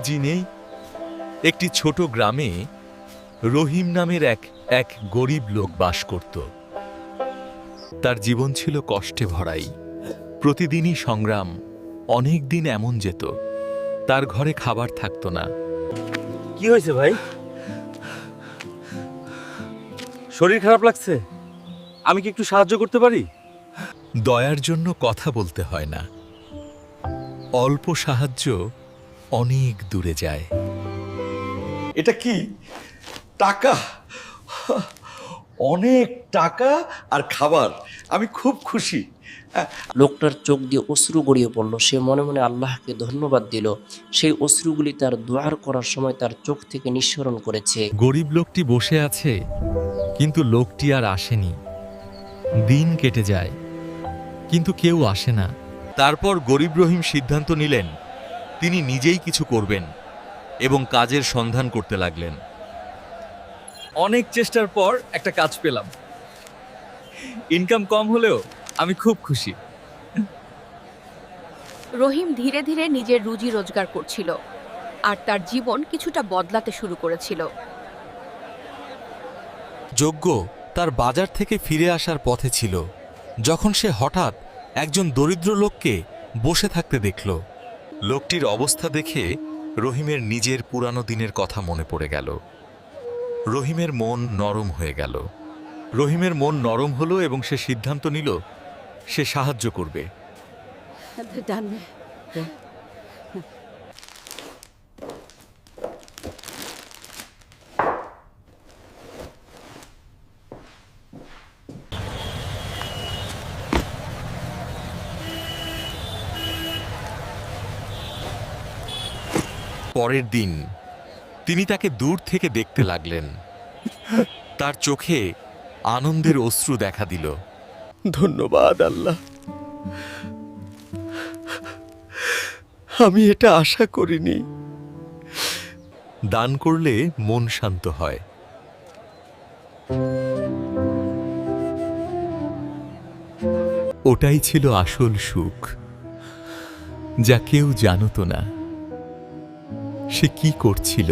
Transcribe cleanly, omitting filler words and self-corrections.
জিনে একটি ছোট গ্রামে রহিম নামের এক গরিব লোক বাস করত। তার জীবন ছিল কষ্টে ভরাই, প্রতিদিনই সংগ্রাম। অনেক দিন এমন যেত তার ঘরে খাবার থাকতো না। কি হয়েছে ভাই? শরীর খারাপ লাগছে? আমি কি একটু সাহায্য করতে পারি? দয়ার জন্য কথা বলতে হয় না, অল্প সাহায্য অনেক দূরে যায়। এটা কি? টাকা, অনেক টাকা আর খাবার। আমি খুব খুশি। লোকটার চোখ দিয়ে অশ্রু গড়িয়ে পড়ল। সে মনে মনে আল্লাহকে ধন্যবাদ দিল। সেই অশ্রুগুলি তার দোয়ার করার সময় তার চোখ থেকে নিঃসরণ করেছে। গরিব লোকটি বসে আছে, কিন্তু লোকটি আর আসেনি। দিন কেটে যায়, কিন্তু কেউ আসে না। তারপর গরিব রহিম সিদ্ধান্ত নিলেন তিনি নিজেই কিছু করবেন এবং কাজের সন্ধান করতে লাগলেন। অনেক চেষ্টার পর একটা কাজ পেলাম। ইনকাম কম হলেও আমি খুব খুশি। রহিম ধীরে ধীরে নিজের রুজি রোজগার করছিল আর তার জীবন কিছুটা বদলাতে শুরু করেছিল। যজ্ঞ তার বাজার থেকে ফিরে আসার পথে ছিল যখন সে হঠাৎ একজন দরিদ্র লোককে বসে থাকতে দেখল। লোকটির অবস্থা দেখে রহিমের নিজের পুরানো দিনের কথা মনে পড়ে গেল। রহিমের মন নরম হয়ে গেল। রহিমের মন নরম হলো এবং সে সিদ্ধান্ত নিল সে সাহায্য করবে। পরের দিন তিনি তাকে দূর থেকে দেখতে লাগলেন। তার চোখে আনন্দের অশ্রু দেখা দিল। ধন্যবাদ আল্লাহ, আমি এটা আশা করিনি। দান করলে মন শান্ত হয়। ওটাই ছিল আসল সুখ, যা কেউ জানত না। সে কি করছিল।